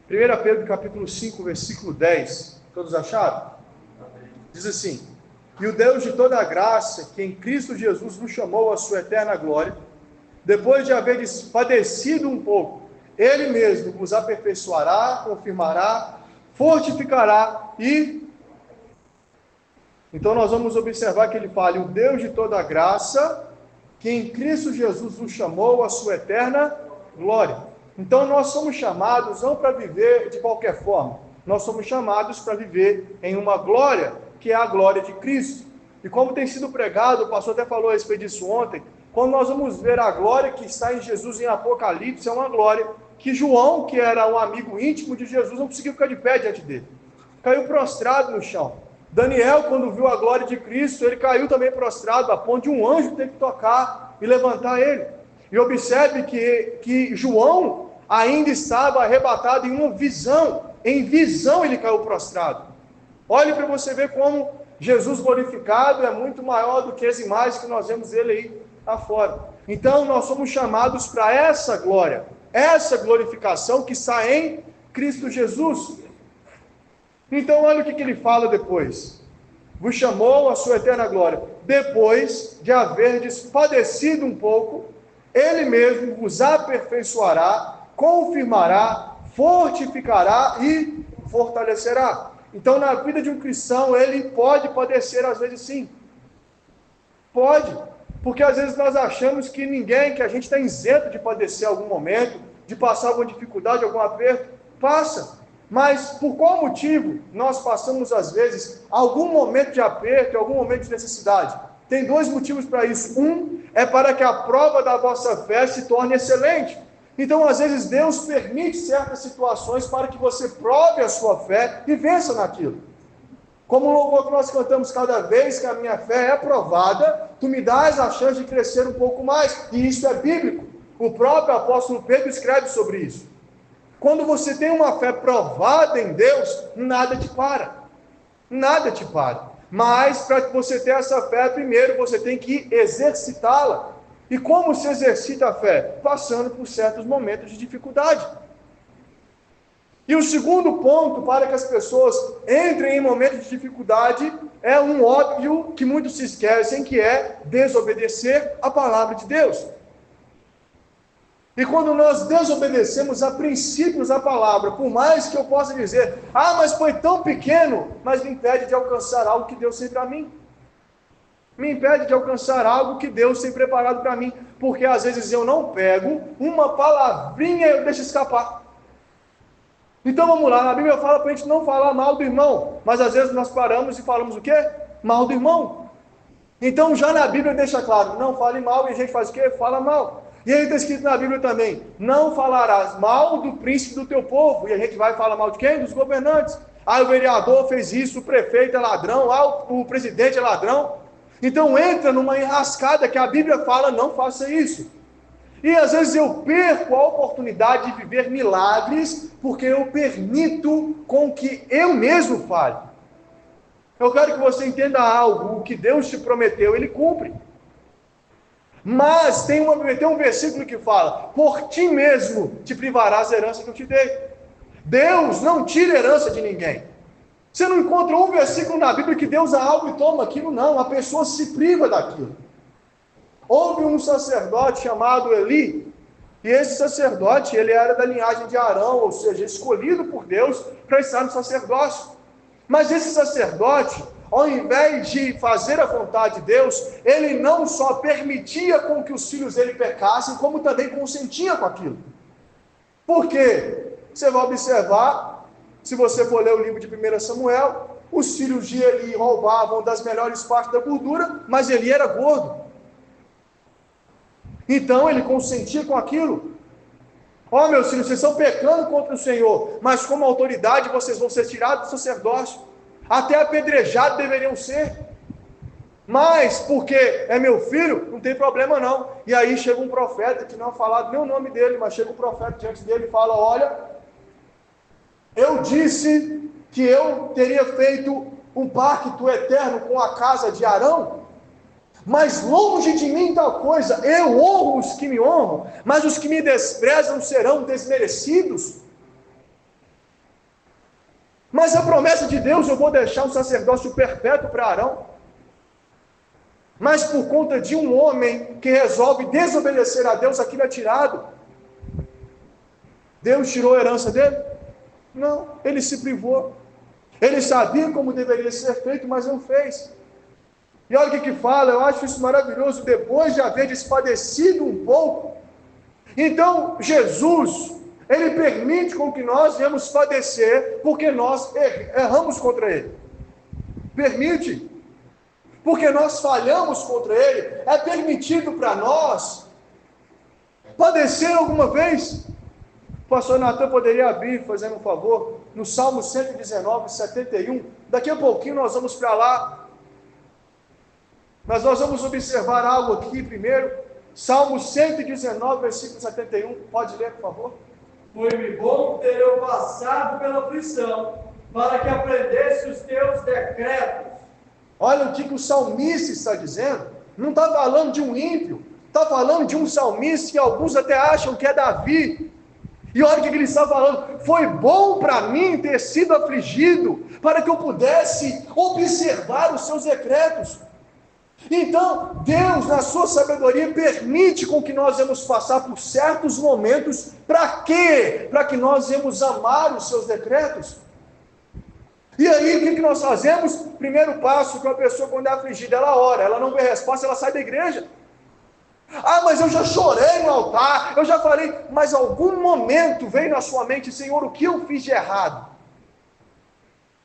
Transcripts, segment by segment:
1 Pedro capítulo 5, versículo 10. Todos acharam? Diz assim: e o Deus de toda a graça, que em Cristo Jesus nos chamou à sua eterna glória, depois de haveres padecido um pouco, Ele mesmo vos aperfeiçoará, confirmará, fortificará e... Então nós vamos observar que ele fala: o Deus de toda a graça, que em Cristo Jesus nos chamou à sua eterna glória. Então nós somos chamados não para viver de qualquer forma, nós somos chamados para viver em uma glória, que é a glória de Cristo. E como tem sido pregado, o pastor até falou a respeito disso ontem, quando nós vamos ver a glória que está em Jesus em Apocalipse, é uma glória que João, que era um amigo íntimo de Jesus, não conseguiu ficar de pé diante dele. Caiu prostrado no chão. Daniel, quando viu a glória de Cristo, ele caiu também prostrado, a ponto de um anjo ter que tocar e levantar ele. E observe que João ainda estava arrebatado em uma visão. Em visão ele caiu prostrado. Olhe para você ver como Jesus glorificado é muito maior do que as imagens que nós vemos dele aí afora. Então nós somos chamados para essa glória, essa glorificação que está em Cristo Jesus. Então olha o que ele fala depois: vos chamou à sua eterna glória, depois de haverdes padecido um pouco, Ele mesmo vos aperfeiçoará, confirmará, fortificará e fortalecerá. Então na vida de um cristão, ele pode padecer às vezes sim. Pode, porque às vezes nós achamos que a gente está isento de padecer algum momento, de passar alguma dificuldade, algum aperto. Passa. Mas por qual motivo nós passamos, às vezes, algum momento de aperto, algum momento de necessidade? Tem dois motivos para isso. Um é para que a prova da vossa fé se torne excelente. Então, às vezes, Deus permite certas situações para que você prove a sua fé e vença naquilo. Como o louvor que nós cantamos: cada vez que a minha fé é provada, tu me dás a chance de crescer um pouco mais. E isso é bíblico. O próprio apóstolo Pedro escreve sobre isso. Quando você tem uma fé provada em Deus, nada te para. Nada te para. Mas para que você tenha essa fé, primeiro você tem que exercitá-la. E como se exercita a fé? Passando por certos momentos de dificuldade. E o segundo ponto para que as pessoas entrem em momentos de dificuldade é um óbvio que muitos se esquecem, que é desobedecer a palavra de Deus. E quando nós desobedecemos a princípios da palavra, por mais que eu possa dizer: mas foi tão pequeno, mas me impede de alcançar algo que Deus tem para mim. Me impede de alcançar algo que Deus tem preparado para mim, porque às vezes eu não pego uma palavrinha e eu deixo escapar. Então vamos lá, a Bíblia fala para a gente não falar mal do irmão, mas às vezes nós paramos e falamos o quê? Mal do irmão. Então já na Bíblia deixa claro: não fale mal, e a gente faz o quê? Fala mal. E aí está escrito na Bíblia também: não falarás mal do príncipe do teu povo. E a gente vai falar mal de quem? Dos governantes. O vereador fez isso, o prefeito é ladrão, o presidente é ladrão. Então entra numa enrascada que a Bíblia fala: não faça isso. E às vezes eu perco a oportunidade de viver milagres, porque eu permito com que eu mesmo fale. Eu quero que você entenda algo: o que Deus te prometeu, Ele cumpre. Mas tem um versículo que fala: por ti mesmo te privarás da herança que eu te dei. Deus não tira herança de ninguém. Você não encontra um versículo na Bíblia que Deus dá algo e toma aquilo, não. A pessoa se priva daquilo. Houve um sacerdote chamado Eli, e esse sacerdote, ele era da linhagem de Arão, ou seja, escolhido por Deus para estar no sacerdócio. Mas esse sacerdote, ao invés de fazer a vontade de Deus, ele não só permitia com que os filhos dele pecassem, como também consentia com aquilo. Por quê? Você vai observar, se você for ler o livro de 1 Samuel, os filhos de Eli roubavam das melhores partes da gordura, mas Eli era gordo. Então ele consentia com aquilo. Meus filhos, vocês estão pecando contra o Senhor, mas como autoridade vocês vão ser tirados do sacerdócio. Até apedrejados deveriam ser. Mas, porque é meu filho, não tem problema não. E aí chega um profeta, que não é falado nem o nome dele, mas chega um profeta diante dele e fala: olha, eu disse que eu teria feito um pacto eterno com a casa de Arão, mas longe de mim tal coisa. Eu honro os que me honram, mas os que me desprezam serão desmerecidos. Mas a promessa de Deus, eu vou deixar um sacerdócio perpétuo para Arão. Mas por conta de um homem que resolve desobedecer a Deus, aquilo é tirado. Deus tirou a herança dele? Não, ele se privou. Ele sabia como deveria ser feito, mas não fez. E olha o que fala, eu acho isso maravilhoso, depois de haver despadecido um pouco. Então, Jesus, ele permite com que nós venhamos padecer, porque nós erramos contra ele. Permite. Porque nós falhamos contra ele. É permitido para nós padecer alguma vez. O pastor Natan poderia abrir, fazendo um favor, no Salmo 119, 71. Daqui a pouquinho nós vamos para lá. Mas nós vamos observar algo aqui primeiro. Salmo 119, versículo 71. Pode ler, por favor? Foi-me bom ter eu passado pela aflição, para que aprendesse os teus decretos. Olha o que o salmista está dizendo. Não está falando de um ímpio. Está falando de um salmista que alguns até acham que é Davi. E olha o que ele está falando. Foi bom para mim ter sido afligido, para que eu pudesse observar os seus decretos. Então, Deus, na sua sabedoria, permite com que nós vamos passar por certos momentos. Para quê? Para que nós vamos amar os seus decretos. E aí, o que nós fazemos? Primeiro passo, que a pessoa, quando é afligida, ela ora. Ela não vê resposta, ela sai da igreja. Ah, mas eu já chorei no altar, eu já falei. Mas algum momento veio na sua mente: Senhor, o que eu fiz de errado?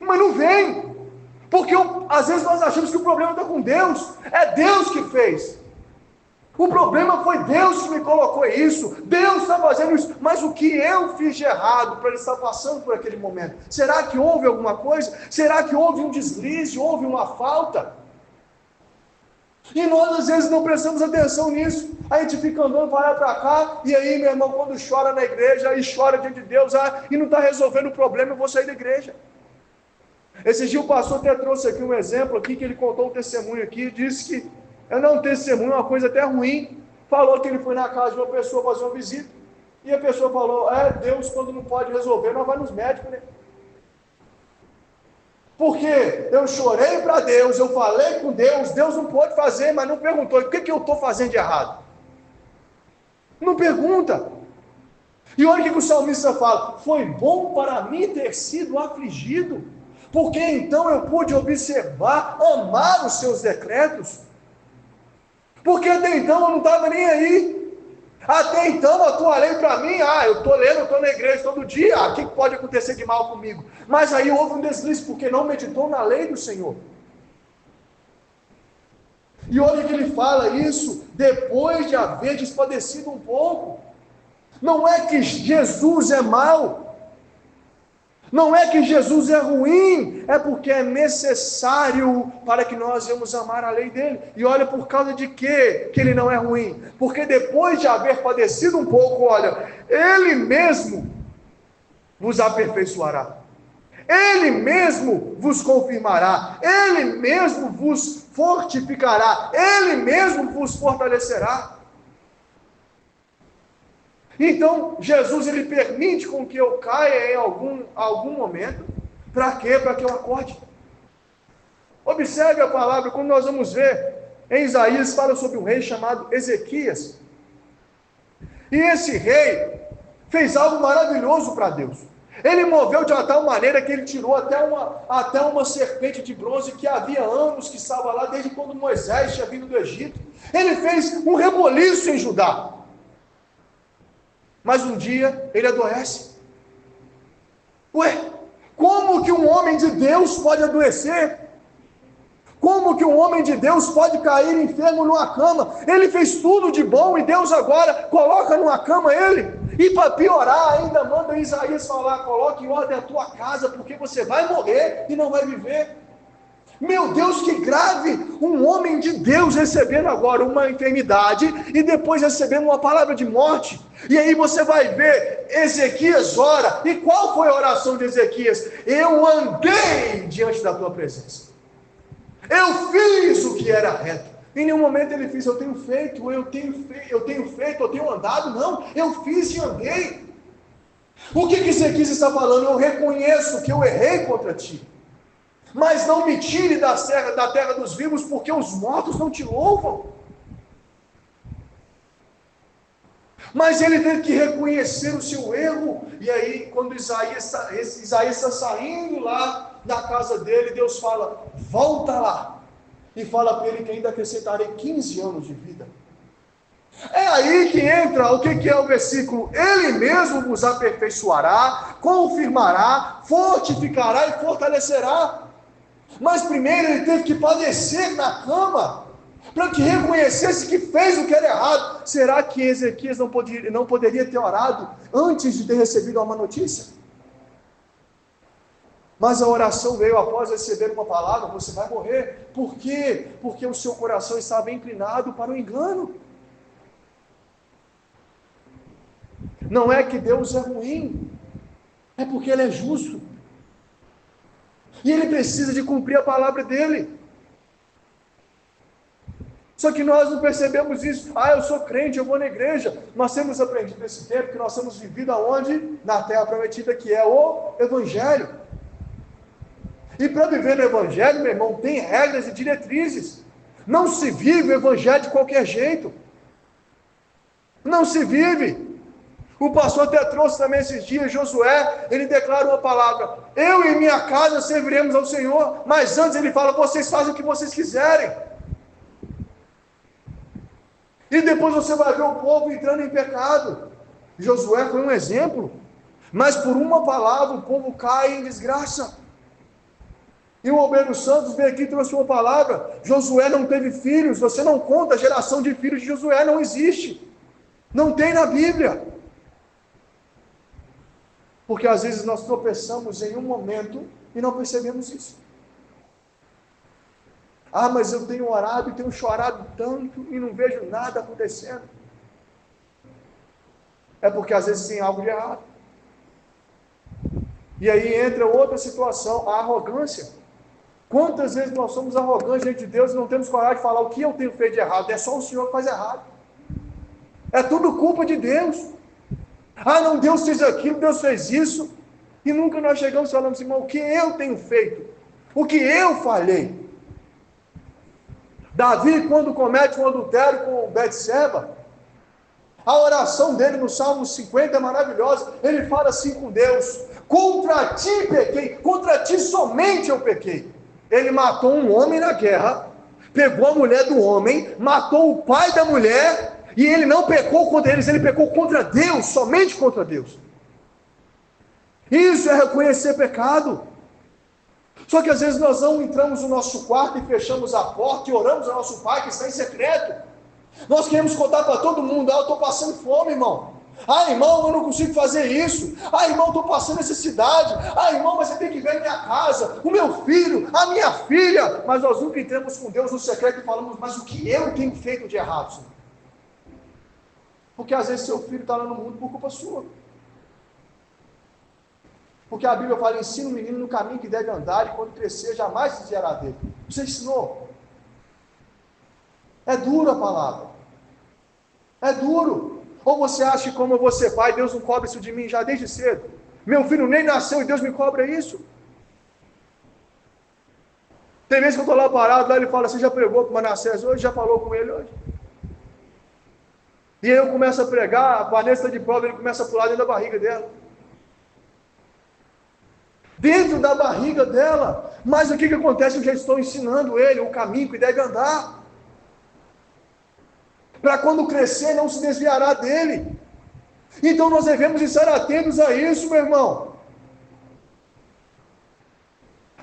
Mas não vem. Porque às vezes nós achamos que o problema está com Deus. É Deus que fez. O problema foi Deus que me colocou isso. Deus está fazendo isso. Mas o que eu fiz de errado para ele estar passando por aquele momento? Será que houve alguma coisa? Será que houve um deslize? Houve uma falta? E nós às vezes não prestamos atenção nisso. A gente fica andando para lá para cá. E aí, meu irmão, quando chora na igreja, aí chora diante de Deus, e não está resolvendo o problema, eu vou sair da igreja. Esse dia o pastor até trouxe aqui um exemplo aqui, que ele contou um testemunho aqui, disse que é não um testemunho, uma coisa até ruim. Falou que ele foi na casa de uma pessoa fazer uma visita, e a pessoa falou: Deus, quando não pode resolver, nós vamos nos médicos, né? Porque eu chorei para Deus, eu falei com Deus, Deus não pode fazer, mas não perguntou: o que eu estou fazendo de errado? Não pergunta. E olha o que o salmista fala: foi bom para mim ter sido afligido, porque então eu pude observar, amar os seus decretos. Porque até então eu não estava nem aí. Até então a tua lei para mim, eu estou lendo, eu estou na igreja todo dia, o que pode acontecer de mal comigo? Mas aí houve um deslize, porque não meditou na lei do Senhor. E olha que ele fala isso, depois de haver despadecido um pouco. Não é que Jesus é mau, não é que Jesus é ruim, é porque é necessário para que nós venhamos amar a lei dele. E olha, por causa de quê que ele não é ruim? Porque depois de haver padecido um pouco, olha, ele mesmo vos aperfeiçoará, ele mesmo vos confirmará, ele mesmo vos fortificará, ele mesmo vos fortalecerá. Então, Jesus, ele permite com que eu caia em algum momento. Para quê? Para que eu acorde. Observe a palavra, quando nós vamos ver, em Isaías fala sobre um rei chamado Ezequias. E esse rei fez algo maravilhoso para Deus. Ele moveu de uma tal maneira que ele tirou até uma serpente de bronze que havia anos que estava lá, desde quando Moisés tinha vindo do Egito. Ele fez um reboliço em Judá. Mas um dia ele adoece. Como que um homem de Deus pode adoecer? Como que um homem de Deus pode cair enfermo numa cama? Ele fez tudo de bom e Deus agora coloca numa cama ele. E para piorar, ainda manda Isaías falar: coloque em ordem a tua casa, porque você vai morrer e não vai viver. Meu Deus, que grave! Um homem de Deus recebendo agora uma enfermidade e depois recebendo uma palavra de morte. E aí você vai ver, Ezequias ora. E qual foi a oração de Ezequias? Eu andei diante da tua presença. Eu fiz o que era reto. Em nenhum momento ele fez: eu tenho feito, eu tenho andado. Não, eu fiz e andei. O que Ezequias está falando? Eu reconheço que eu errei contra ti, mas não me tire da terra dos vivos, porque os mortos não te louvam. Mas ele teve que reconhecer o seu erro. E aí, quando Isaías está saindo lá da casa dele, Deus fala: volta lá e fala para ele que ainda acrescentarei 15 anos de vida. É aí que entra o que é o versículo: ele mesmo vos aperfeiçoará, confirmará, fortificará e fortalecerá. Mas primeiro ele teve que padecer na cama, para que reconhecesse que fez o que era errado. Será que Ezequias não poderia ter orado antes de ter recebido uma notícia? Mas a oração veio após receber uma palavra: você vai morrer. Por quê? Porque o seu coração estava inclinado para o engano. Não é que Deus é ruim, é porque Ele é justo. E Ele precisa de cumprir a palavra dEle. Só que nós não percebemos isso. Eu sou crente, eu vou na igreja. Nós temos aprendido nesse tempo que nós temos vivido aonde? Na terra prometida, que é o Evangelho. E para viver no Evangelho, meu irmão, tem regras e diretrizes. Não se vive o Evangelho de qualquer jeito. Não se vive. O pastor até trouxe também esses dias, Josué, ele declara uma palavra: eu e minha casa serviremos ao Senhor. Mas antes ele fala: vocês fazem o que vocês quiserem. E depois você vai ver o povo entrando em pecado. Josué foi um exemplo. Mas por uma palavra o povo cai em desgraça. E o Obreiro Santos veio aqui e trouxe uma palavra: Josué não teve filhos. Você não conta a geração de filhos de Josué, não existe. Não tem na Bíblia. Porque às vezes nós tropeçamos em um momento e não percebemos isso. Mas eu tenho orado e tenho chorado tanto e não vejo nada acontecendo. É porque às vezes tem algo de errado. E aí entra outra situação: a arrogância. Quantas vezes nós somos arrogantes diante de Deus e não temos coragem de falar o que eu tenho feito de errado? É só o Senhor que faz errado. É tudo culpa de Deus. Não, Deus fez aquilo, Deus fez isso. E nunca nós chegamos e falamos: irmão, o que eu tenho feito? O que eu falhei? Davi, quando comete um adultério com Betseba, a oração dele no Salmo 50 é maravilhosa. Ele fala assim com Deus: contra ti pequei, contra ti somente eu pequei. Ele matou um homem na guerra, pegou a mulher do homem, matou o pai da mulher, e ele não pecou contra eles, ele pecou contra Deus, somente contra Deus. Isso é reconhecer pecado. Só que às vezes nós não entramos no nosso quarto e fechamos a porta e oramos ao nosso Pai que está em secreto. Nós queremos contar para todo mundo: eu estou passando fome, irmão. Irmão, eu não consigo fazer isso. Irmão, estou passando necessidade. Irmão, mas você tem que ver a minha casa, o meu filho, a minha filha. Mas nós nunca entramos com Deus no secreto e falamos: mas o que eu tenho feito de errado, Senhor? Porque às vezes seu filho está lá no mundo por culpa sua. Porque a Bíblia fala: ensina o menino no caminho que deve andar, e quando crescer jamais se desviará dele. Você ensinou. É duro a palavra. É duro. Ou você acha que, como eu vou ser pai, Deus não cobra isso de mim já desde cedo? Meu filho nem nasceu e Deus me cobra isso? Tem vezes que eu estou lá parado, lá ele fala: você já pregou para Manassés hoje? Já falou com ele hoje? E aí eu começo a pregar, a Vanessa está de prova, ele começa a pular dentro da barriga dela. Dentro da barriga dela. Mas o que acontece? Eu já estou ensinando ele o caminho que deve andar. Para quando crescer não se desviará dele. Então nós devemos estar atentos a isso, meu irmão.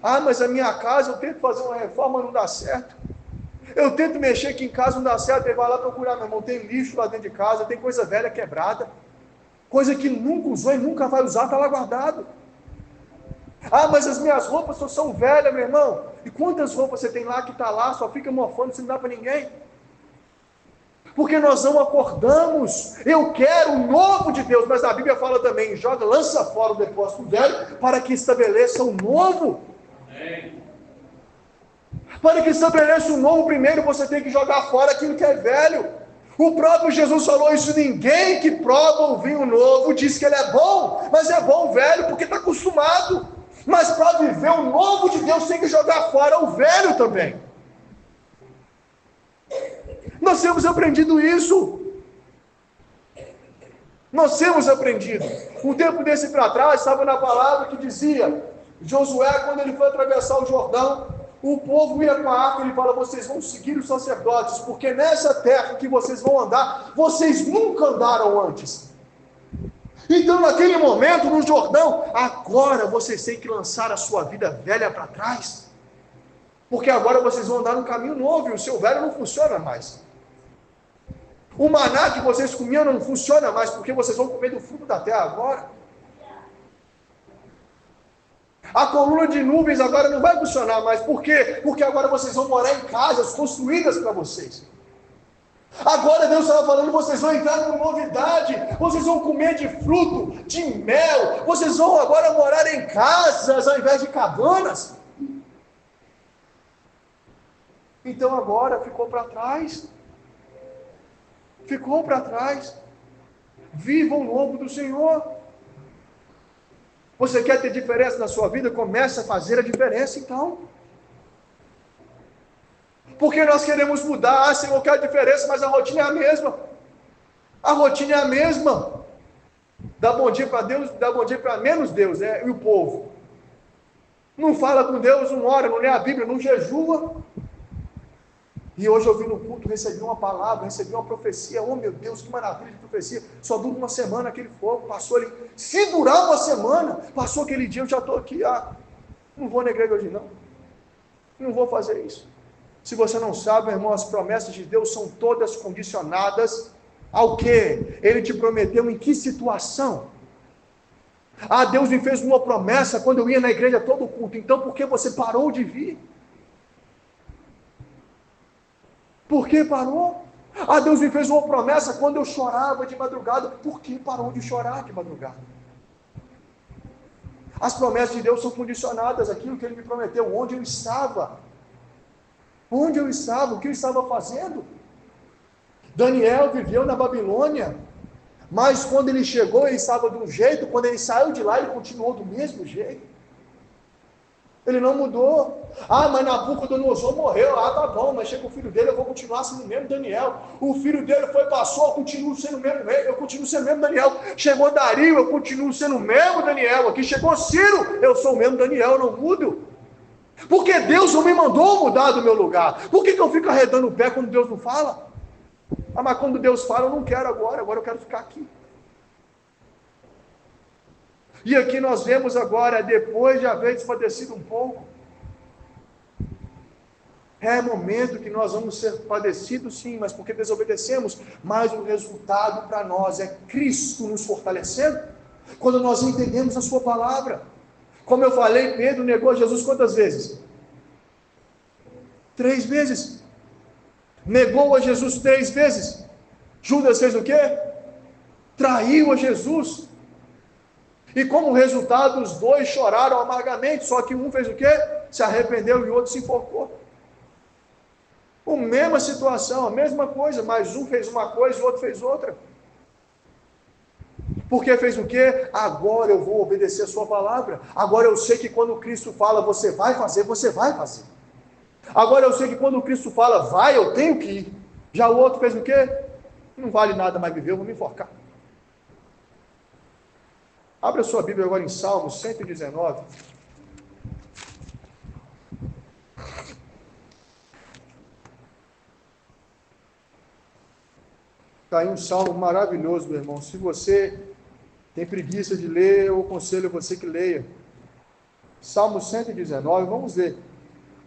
Mas a minha casa, eu tento fazer uma reforma, não dá certo. Eu tento mexer aqui em casa, não dá certo. Ele vai lá procurar, meu irmão, tem lixo lá dentro de casa, tem coisa velha quebrada, coisa que nunca usou e nunca vai usar, está lá guardado. Mas as minhas roupas são velhas, meu irmão. E quantas roupas você tem lá que está lá, só fica mofando, você não dá para ninguém? Porque nós não acordamos. Eu quero o novo de Deus, mas a Bíblia fala também: lança fora o depósito velho, para que estabeleça o novo. Amém. Para que estabeleça o novo, primeiro você tem que jogar fora aquilo que é velho. O próprio Jesus falou isso: ninguém que prova o vinho novo diz que ele é bom, mas é bom o velho porque está acostumado. Mas para viver o novo de Deus tem que jogar fora o velho também. Nós temos aprendido isso. Nós temos aprendido. Um tempo desse para trás, estava na palavra que dizia: Josué, quando ele foi atravessar o Jordão, o povo ia com a arca, ele fala: vocês vão seguir os sacerdotes, porque nessa terra que vocês vão andar, vocês nunca andaram antes. Então, naquele momento, no Jordão, agora vocês têm que lançar a sua vida velha para trás, porque agora vocês vão andar num caminho novo, e o seu velho não funciona mais. O maná que vocês comiam não funciona mais, porque vocês vão comer do fruto da terra agora. A coluna de nuvens agora não vai funcionar mais. Por quê? Porque agora vocês vão morar em casas construídas para vocês. Agora Deus estava falando: vocês vão entrar com novidade, vocês vão comer de fruto, de mel, vocês vão agora morar em casas ao invés de cabanas. Então agora ficou para trás. Ficou para trás. Viva o novo do Senhor. Você quer ter diferença na sua vida? Comece a fazer a diferença então. Porque nós queremos mudar. Senhor, eu quero diferença, mas a rotina é a mesma. A rotina é a mesma. Dá bom dia para Deus, dá bom dia para menos Deus, né? E o povo não fala com Deus, não ora, não lê a Bíblia, não jejua. E hoje eu vim no culto, recebi uma palavra, recebi uma profecia. Oh meu Deus, que maravilha de profecia. Só dura uma semana aquele fogo, passou ali. Se durar uma semana, passou aquele dia, eu já estou aqui. Não vou na igreja hoje não. Não vou fazer isso. Se você não sabe, meu irmão, as promessas de Deus são todas condicionadas ao quê? Ele te prometeu em que situação? Deus me fez uma promessa quando eu ia na igreja todo culto. Então por que você parou de vir? Por que parou? Deus me fez uma promessa quando eu chorava de madrugada. Por que parou de chorar de madrugada? As promessas de Deus são condicionadas àquilo que Ele me prometeu, onde eu estava. Onde eu estava, o que eu estava fazendo. Daniel viveu na Babilônia, mas quando ele chegou, ele estava de um jeito, quando ele saiu de lá, ele continuou do mesmo jeito. Ele não mudou. Mas Nabucodonosor morreu. Tá bom, mas chega o filho dele, eu vou continuar sendo o mesmo Daniel. O filho dele passou, eu continuo sendo o mesmo rei, eu continuo sendo o mesmo Daniel. Chegou Dario, eu continuo sendo o mesmo Daniel. Aqui chegou Ciro, eu sou o mesmo Daniel, eu não mudo. Porque Deus não me mandou mudar do meu lugar. Por que eu fico arredando o pé quando Deus não fala? Mas quando Deus fala, eu não quero agora eu quero ficar aqui. E aqui nós vemos agora, depois de haver despadecido um pouco, é momento que nós vamos ser padecidos sim, mas porque desobedecemos, mas o resultado para nós é Cristo nos fortalecendo, quando nós entendemos a sua palavra. Como eu falei, Pedro negou Jesus quantas vezes? 3 vezes. Negou a Jesus 3 vezes. Judas fez o quê? Traiu a Jesus. E como resultado, os 2 choraram amargamente, só que um fez o quê? Se arrependeu e o outro se enforcou. A mesma situação, a mesma coisa, mas um fez uma coisa e o outro fez outra. Porque fez o quê? Agora eu vou obedecer a sua palavra. Agora eu sei que quando Cristo fala, você vai fazer, você vai fazer. Agora eu sei que quando Cristo fala, vai, eu tenho que ir. Já o outro fez o quê? Não vale nada mais viver, eu vou me enforcar. Abra sua Bíblia agora em Salmos 119. Está aí um salmo maravilhoso, meu irmão. Se você tem preguiça de ler, eu aconselho você que leia. Salmo 119, vamos ler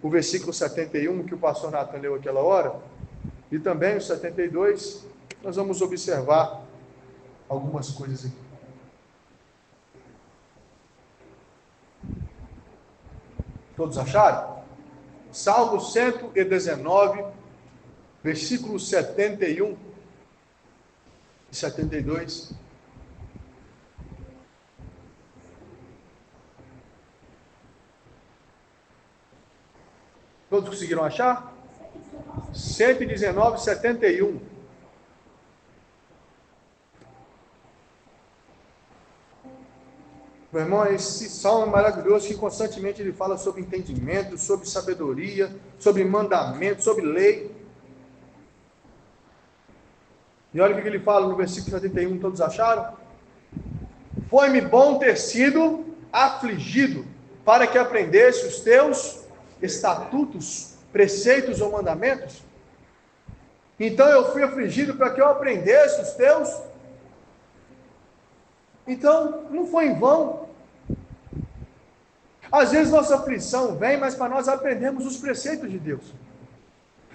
o versículo 71 que o pastor Nathan leu aquela hora, e também o 72. Nós vamos observar algumas coisas aqui. Todos acharam? Salmo 119, versículos 71 e 72. Todos conseguiram achar? 119, 71. Meu irmão, esse salmo é maravilhoso, que constantemente ele fala sobre entendimento, sobre sabedoria, sobre mandamento, sobre lei. E olha o que ele fala no versículo 71, todos acharam? Foi-me bom ter sido afligido, para que aprendesse os teus estatutos, preceitos ou mandamentos. Então eu fui afligido para que eu aprendesse os teus. Então, não foi em vão. Às vezes nossa aflição vem, mas para nós aprendermos os preceitos de Deus.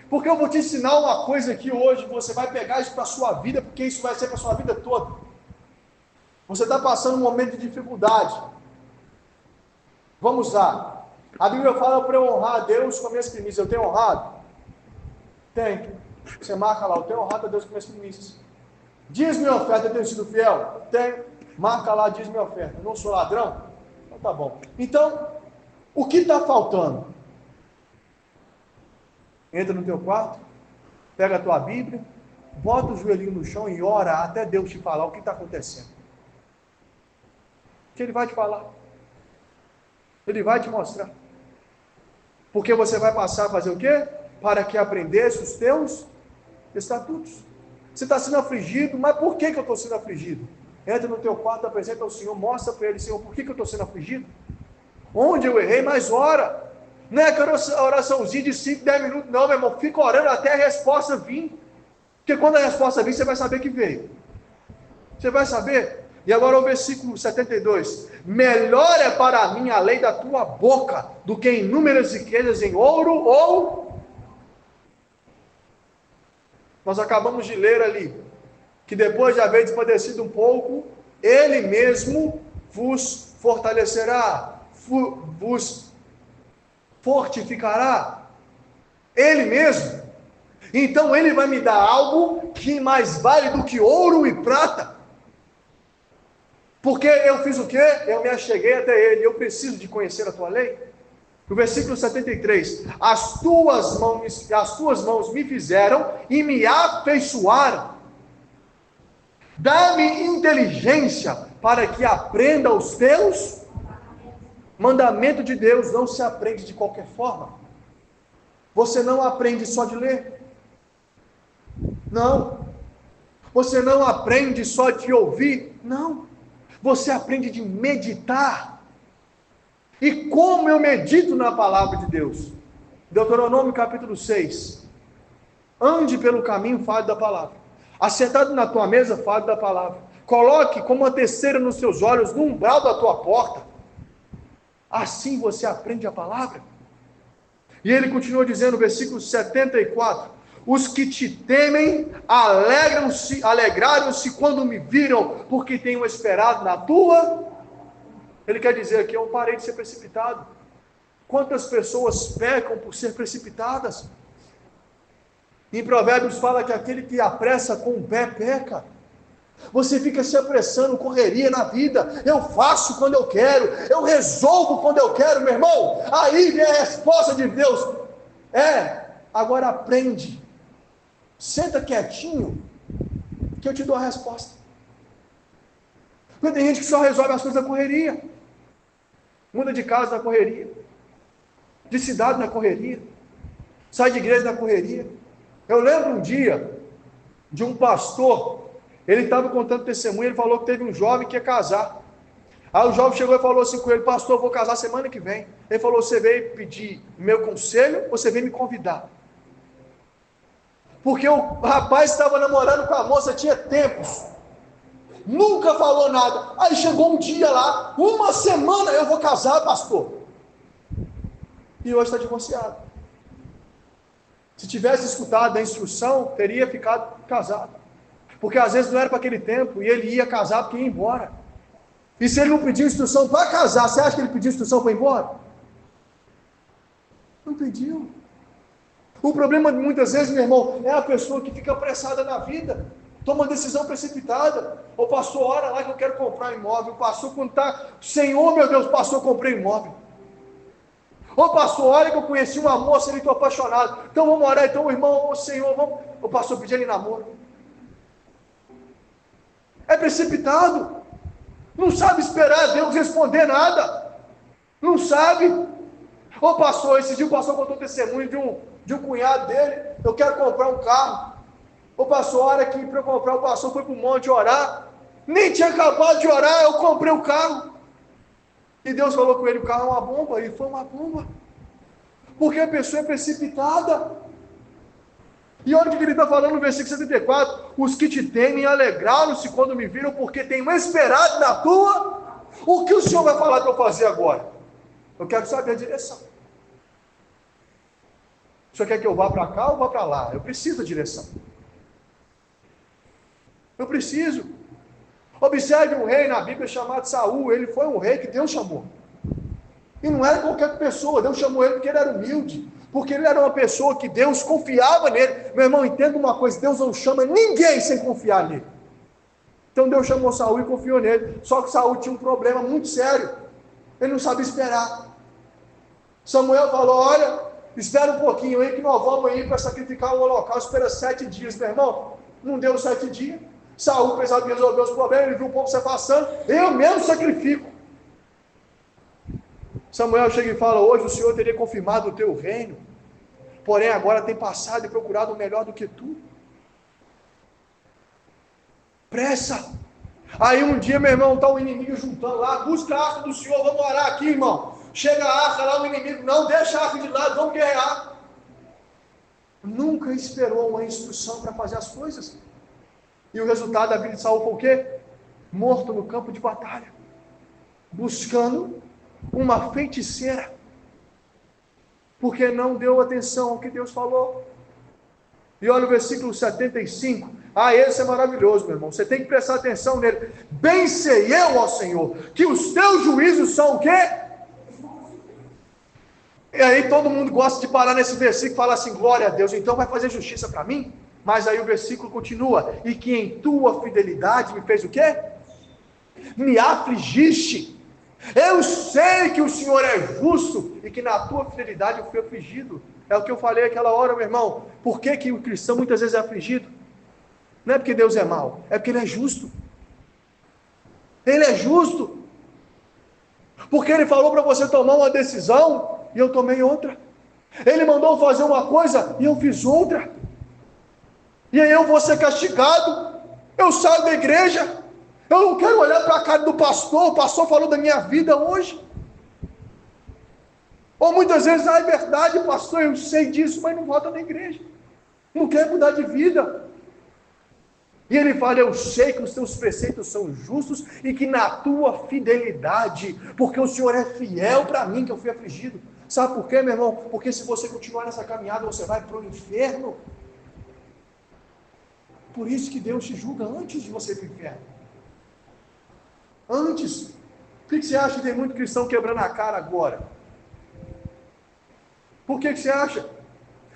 Porque eu vou te ensinar uma coisa aqui hoje, você vai pegar isso para a sua vida, porque isso vai ser para a sua vida toda. Você está passando um momento de dificuldade. Vamos lá. A Bíblia fala para eu honrar a Deus com minhas primícias. Eu tenho honrado? Tenho. Você marca lá, eu tenho honrado a Deus com minhas primícias. Diz minha oferta, eu tenho sido fiel? Tenho. Marca lá, diz minha oferta. Eu não sou ladrão? Então tá bom. Então, o que está faltando? Entra no teu quarto, pega a tua Bíblia, bota o joelhinho no chão e ora até Deus te falar o que está acontecendo. Que Ele vai te falar. Ele vai te mostrar. Porque você vai passar a fazer o quê? Para que aprendesse os teus estatutos. Você está sendo afligido, mas por que eu estou sendo afligido? Entra no teu quarto, apresenta ao Senhor, mostra para Ele, Senhor, por que eu estou sendo afligido? Onde eu errei, mas ora. Não é aquela oraçãozinha de 5, 10 minutos, não, meu irmão, fica orando até a resposta vir. Porque quando a resposta vir, você vai saber que veio. Você vai saber. E agora o versículo 72. Melhor é para mim a lei da tua boca, do que inúmeras riquezas em ouro ou... Nós acabamos de ler ali, que depois de haver despadecido um pouco, Ele mesmo vos fortalecerá, vos fortificará. Ele mesmo. Então Ele vai me dar algo que mais vale do que ouro e prata. Porque eu fiz o quê? Eu me acheguei até Ele. Eu preciso de conhecer a tua lei. No versículo 73, as tuas mãos me fizeram e me afeiçoaram. Dá-me inteligência para que aprenda os teus mandamentos. De Deus não se aprende de qualquer forma. Você não aprende só de ler. Não. Você não aprende só de ouvir. Não. Você aprende de meditar. E como eu medito na palavra de Deus? Deuteronômio capítulo 6. Ande pelo caminho, fale da palavra. Assentado na tua mesa, fale da palavra. Coloque como uma testeira nos seus olhos, no umbral da tua porta. Assim você aprende a palavra. E ele continua dizendo no versículo 74. Os que te temem alegraram-se quando me viram, porque tenho esperado na tua. Ele quer dizer aqui, eu parei de ser precipitado. Quantas pessoas pecam por ser precipitadas? Em Provérbios fala que aquele que apressa com o pé peca. Você fica se apressando, correria na vida. Eu faço quando eu quero, eu resolvo quando eu quero, meu irmão. Aí vem a resposta de Deus. Agora aprende. Senta quietinho, que eu te dou a resposta. Porque tem gente que só resolve as coisas na correria. Muda de casa na correria. De cidade na correria. Sai de igreja na correria. Eu lembro um dia de um pastor. Ele estava contando testemunho. Ele falou que teve um jovem que ia casar. Aí o jovem chegou e falou assim com ele: pastor, eu vou casar semana que vem. Ele falou: você veio pedir meu conselho ou você veio me convidar? Porque o rapaz estava namorando com a moça, tinha tempos. Nunca falou nada. Aí chegou um dia lá, uma semana, eu vou casar, pastor. E hoje está divorciado. Se tivesse escutado a instrução, teria ficado casado. Porque às vezes não era para aquele tempo, e ele ia casar porque ia embora. E se ele não pediu instrução para casar, você acha que ele pediu instrução para ir embora? Não pediu. O problema muitas vezes, meu irmão, é a pessoa que fica apressada na vida. Toma uma decisão precipitada. O pastor, ora lá que eu quero comprar um imóvel. O pastor, quando está, Senhor, meu Deus, pastor, comprei um imóvel. Ô pastor, olha que eu conheci uma moça e estou apaixonado. Então vamos orar, então, irmão, Senhor, vamos. O pastor pediu ele namoro. É precipitado. Não sabe esperar Deus responder nada. Não sabe. Ô pastor, esse dia o pastor contou testemunho de um cunhado dele. Eu quero comprar um carro. Ô pastor, a hora que para eu comprar, o pastor foi para o monte orar. Nem tinha acabado de orar, eu comprei o carro. E Deus falou com ele, o carro é uma bomba. E foi uma bomba. Porque a pessoa é precipitada. E olha o que ele está falando no versículo 74. Os que te temem alegraram-se quando me viram, porque tenho esperado na tua. O que o Senhor vai falar para eu fazer agora? Eu quero saber a direção. O Senhor quer que eu vá para cá ou vá para lá? Eu preciso da direção. Eu preciso. Observe um rei na Bíblia chamado Saul. Ele foi um rei que Deus chamou. E não era qualquer pessoa. Deus chamou ele porque ele era humilde. Porque ele era uma pessoa que Deus confiava nele. Meu irmão, entenda uma coisa. Deus não chama ninguém sem confiar nele. Então Deus chamou Saul e confiou nele. Só que Saul tinha um problema muito sério. Ele não sabia esperar. Samuel falou, olha, espera um pouquinho aí que nós vamos ir para sacrificar o holocausto. Espera 7 dias, meu irmão. Não deu 7 dias. Saul precisava resolver os problemas. Ele viu o povo se afastando. Eu mesmo sacrifico. Samuel chega e fala, hoje o Senhor teria confirmado o teu reino. Porém agora tem passado e procurado o melhor do que tu. Pressa. Aí um dia, meu irmão, está o inimigo juntando lá, busca a arca do Senhor, vamos orar aqui, irmão. Chega a arca lá, o inimigo, não, deixa a arca de lado, vamos guerrear. Nunca esperou uma instrução para fazer as coisas. E o resultado da vida de Saul foi o quê? Morto no campo de batalha. Buscando uma feiticeira. Porque não deu atenção ao que Deus falou. E olha o versículo 75. Esse é maravilhoso, meu irmão. Você tem que prestar atenção nele. Bem sei eu, ó Senhor, que os teus juízos são o quê? E aí todo mundo gosta de parar nesse versículo e falar assim, glória a Deus, então vai fazer justiça para mim? Mas aí o versículo continua, e que em tua fidelidade me fez o quê? Me afligiste. Eu sei que o Senhor é justo e que na tua fidelidade eu fui afligido. É o que eu falei aquela hora, meu irmão. Por que o cristão muitas vezes é afligido? Não é porque Deus é mau, é porque Ele é justo. Ele é justo. Porque Ele falou para você tomar uma decisão e eu tomei outra. Ele mandou fazer uma coisa e eu fiz outra. E aí eu vou ser castigado. Eu saio da igreja. Eu não quero olhar para a cara do pastor. O pastor falou da minha vida hoje. Ou muitas vezes, é verdade, pastor, eu sei disso, mas não volta na igreja. Não quer mudar de vida. E ele fala, eu sei que os teus preceitos são justos e que na tua fidelidade, porque o Senhor é fiel para mim, que eu fui afligido. Sabe por quê, meu irmão? Porque se você continuar nessa caminhada, você vai para o inferno. Por isso que Deus te julga antes de você ir para o inferno. Antes. Por que você acha que tem muito cristão quebrando a cara agora? Por que você acha?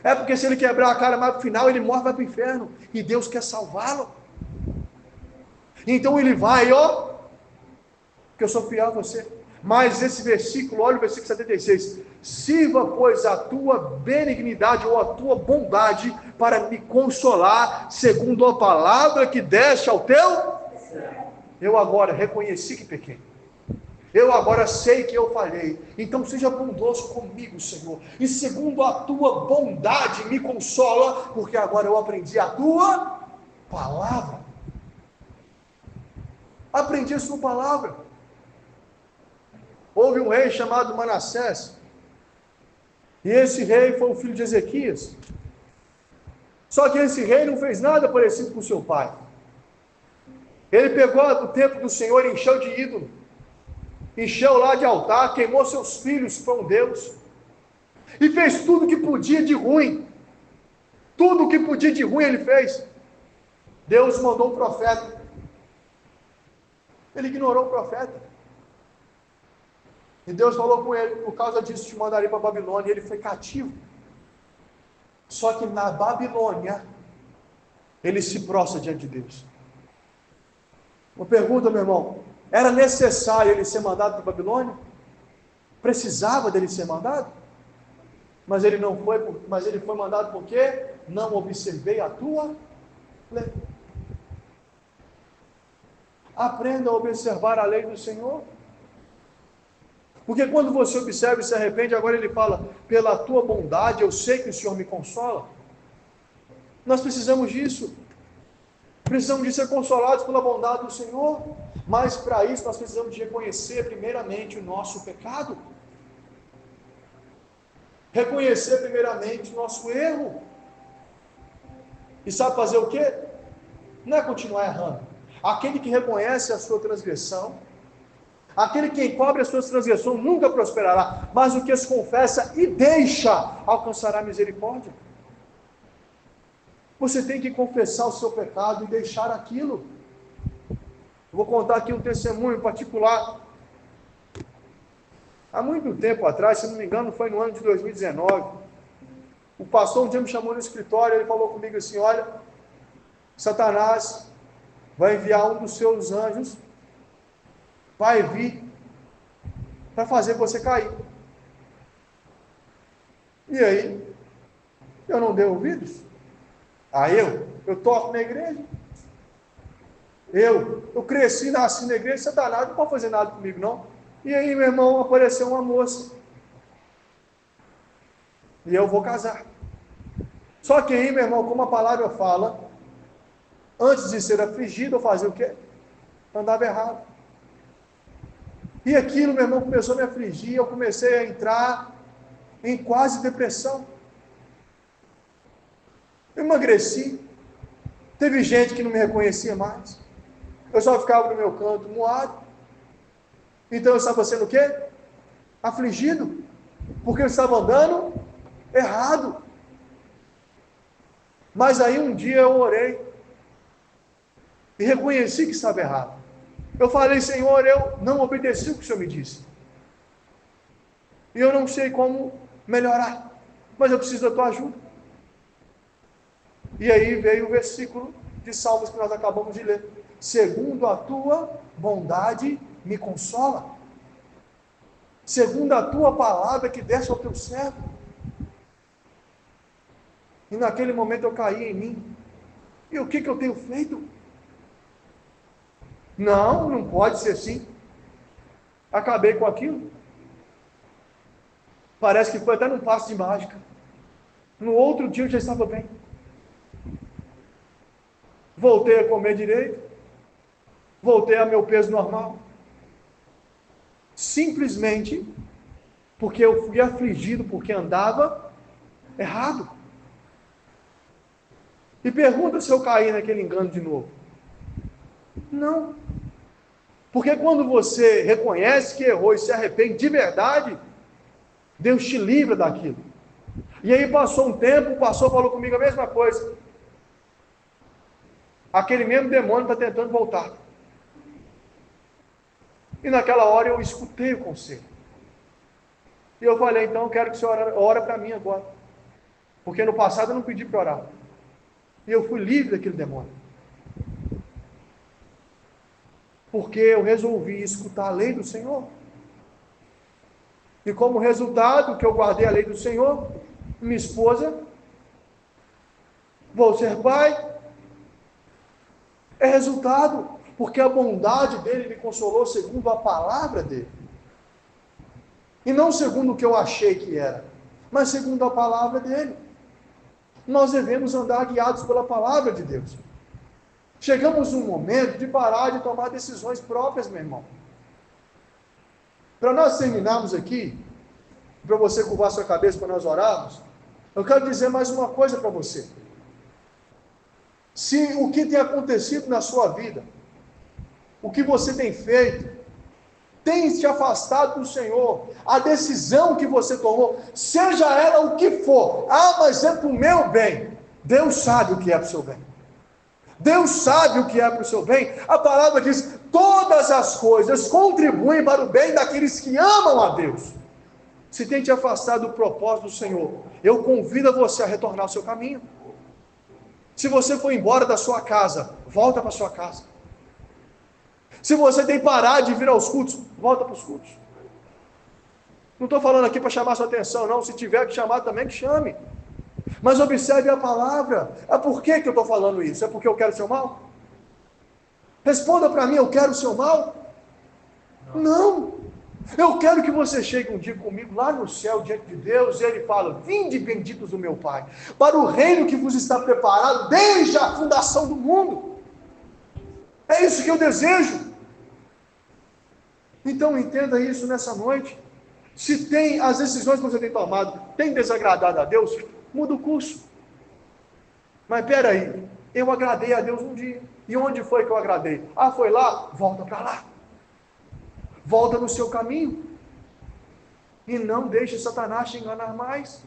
É porque se ele quebrar a cara mais pro final, ele morre e vai para o inferno. E Deus quer salvá-lo. Então ele vai, ó. Porque eu sou fiel a você. Mas esse versículo, olha o versículo 76. Sirva, pois, a tua benignidade ou a tua bondade para me consolar, segundo a palavra que deste ao teu. Eu agora reconheci que pequei. Eu agora sei que eu falhei. Então seja bondoso comigo, Senhor. E segundo a tua bondade me consola, porque agora eu aprendi a tua palavra. Aprendi a sua palavra. Houve um rei chamado Manassés. E esse rei foi o filho de Ezequias. Só que esse rei não fez nada parecido com seu pai. Ele pegou o templo do Senhor e encheu de ídolo. Encheu lá de altar, queimou seus filhos para um Deus. E fez tudo que podia de ruim. Tudo que podia de ruim ele fez. Deus mandou um profeta. Ele ignorou o profeta. E Deus falou com ele, por causa disso te mandarei para a Babilônia. E ele foi cativo. Só que na Babilônia, ele se prostra diante de Deus. Uma pergunta, meu irmão. Era necessário ele ser mandado para a Babilônia? Precisava dele ser mandado? Mas ele não foi, mas ele foi mandado por quê? Não observei a tua lei. Aprenda a observar a lei do Senhor. Porque quando você observa e se arrepende, agora ele fala, pela tua bondade eu sei que o Senhor me consola. Nós precisamos disso. Precisamos de ser consolados pela bondade do Senhor. Mas para isso nós precisamos de reconhecer primeiramente o nosso pecado. Reconhecer primeiramente o nosso erro. E sabe fazer o quê? Não é continuar errando. Aquele que reconhece a sua transgressão, aquele que encobre as suas transgressões nunca prosperará, mas o que as confessa e deixa alcançará misericórdia. Você tem que confessar o seu pecado e deixar aquilo. Vou contar aqui um testemunho particular. Há muito tempo atrás, se não me engano, foi no ano de 2019, o pastor um dia me chamou no escritório, ele falou comigo assim, olha, Satanás vai enviar um dos seus anjos, vai vir para fazer você cair. E aí, eu não dei ouvidos? Eu toco na igreja. Eu cresci, nasci na igreja, Satanás não pode fazer nada comigo, não. E aí, meu irmão, apareceu uma moça. E eu vou casar. Só que aí, meu irmão, como a palavra fala, antes de ser afligido, eu fazia o quê? Andava errado. E aquilo, meu irmão, começou a me afligir, eu comecei a entrar em quase depressão. Eu emagreci. Teve gente que não me reconhecia mais. Eu só ficava no meu canto, moado. Então eu estava sendo o quê? Afligido. Porque eu estava andando errado. Mas aí um dia eu orei. E reconheci que estava errado. Eu falei, Senhor, eu não obedeci o que o Senhor me disse. E eu não sei como melhorar. Mas eu preciso da tua ajuda. E aí veio o versículo de Salmos que nós acabamos de ler. Segundo a tua bondade me consola. Segundo a tua palavra que desce ao teu servo. E naquele momento eu caí em mim. E o que eu tenho feito? Não pode ser assim. Acabei com aquilo. Parece que foi até num passo de mágica. No outro dia eu já estava bem. Voltei a comer direito. Voltei a meu peso normal. Simplesmente porque eu fui afligido, porque andava errado. E pergunta se eu caí naquele engano de novo. Não. Porque quando você reconhece que errou e se arrepende de verdade, Deus te livra daquilo. E aí passou um tempo, o pastor falou comigo a mesma coisa. Aquele mesmo demônio está tentando voltar. E naquela hora eu escutei o conselho. E eu falei, então eu quero que você ore para mim agora. Porque no passado eu não pedi para orar. E eu fui livre daquele demônio. Porque eu resolvi escutar a lei do Senhor. E como resultado que eu guardei a lei do Senhor, minha esposa, vou ser pai. É resultado, porque a bondade dele me consolou segundo a palavra dele. E não segundo o que eu achei que era, mas segundo a palavra dele. Nós devemos andar guiados pela palavra de Deus. Chegamos num momento de parar de tomar decisões próprias, meu irmão. Para nós terminarmos aqui, para você curvar sua cabeça para nós orarmos, eu quero dizer mais uma coisa para você. Se o que tem acontecido na sua vida, o que você tem feito, tem te afastado do Senhor, a decisão que você tomou, seja ela o que for, mas é para o meu bem, Deus sabe o que é para o seu bem. Deus sabe o que é para o seu bem. A palavra diz, todas as coisas contribuem para o bem daqueles que amam a Deus. Se tem te afastado do propósito do Senhor, eu convido você a retornar ao seu caminho. Se você for embora da sua casa, volta para a sua casa. Se você tem parado de vir aos cultos, volta para os cultos. Não estou falando aqui para chamar sua atenção, não. Se tiver que chamar também, que chame. Mas observe a palavra. Por que eu estou falando isso? É porque eu quero seu mal? Responda para mim, eu quero o seu mal? Não. Eu quero que você chegue um dia comigo lá no céu, diante de Deus, e Ele fala: vinde benditos do meu Pai, para o reino que vos está preparado desde a fundação do mundo. É isso que eu desejo. Então entenda isso nessa noite. Se tem as decisões que você tem tomado, tem desagradado a Deus, muda o curso. Mas peraí, eu agradei a Deus um dia. E onde foi que eu agradei? Ah, foi lá? Volta para lá. Volta no seu caminho. E não deixe Satanás te enganar mais.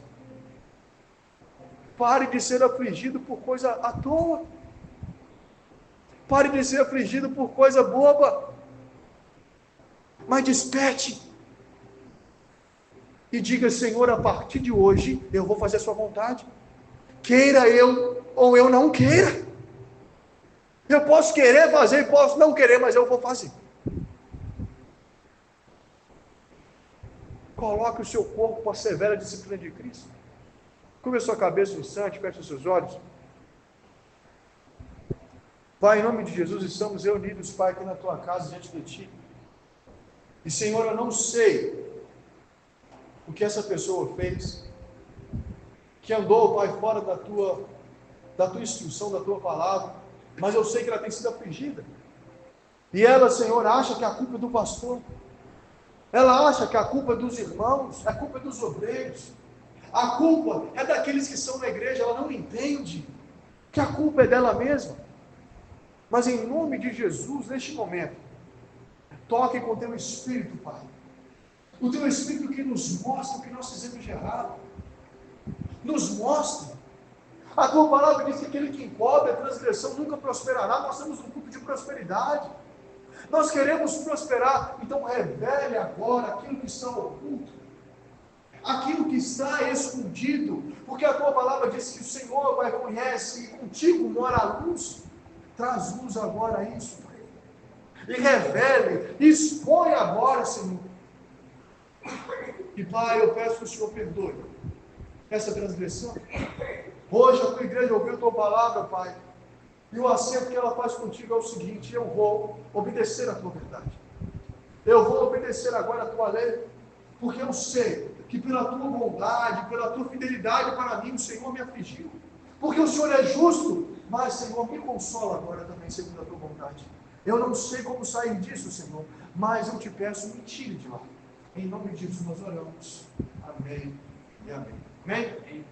Pare de ser afligido por coisa à toa. Pare de ser afligido por coisa boba. Mas desperte. E diga: Senhor, a partir de hoje, eu vou fazer a sua vontade. Queira eu, ou eu não queira. Eu posso querer fazer e posso não querer, mas eu vou fazer. Coloque o seu corpo para a severa disciplina de Cristo. Curva a sua cabeça um instante, feche os seus olhos. Pai, em nome de Jesus, estamos reunidos, Pai, aqui na tua casa, diante de ti. E, Senhor, eu não sei o que essa pessoa fez, que andou, Pai, fora da tua instrução, da tua palavra, mas eu sei que ela tem sido afligida. E ela, Senhor, acha que a culpa é do pastor. Ela acha que a culpa é dos irmãos, a culpa é dos obreiros. A culpa é daqueles que estão na igreja. Ela não entende que a culpa é dela mesma. Mas em nome de Jesus, neste momento, toque com o teu Espírito, Pai. O teu Espírito que nos mostra o que nós fizemos de errado. Nos mostra. A tua palavra diz que aquele que encobre a transgressão nunca prosperará. Nós temos um culto de prosperidade. Nós queremos prosperar. Então revele agora aquilo que está oculto, aquilo que está escondido, porque a tua palavra diz que o Senhor, Pai, conhece e contigo mora a luz. Traz luz agora a isso, Pai. E revele, expõe agora, Senhor. E Pai, eu peço que o Senhor perdoe essa transgressão. Hoje a tua igreja ouviu a tua palavra, Pai. E o acerto que ela faz contigo é o seguinte: eu vou obedecer a tua verdade. Eu vou obedecer agora a tua lei, porque eu sei que pela tua bondade, pela tua fidelidade para mim, o Senhor me afligiu. Porque o Senhor é justo, mas, Senhor, me consola agora também, segundo a tua vontade. Eu não sei como sair disso, Senhor, mas eu te peço, me tire de lá. Em nome de Jesus nós oramos. Amém e amém. Amém?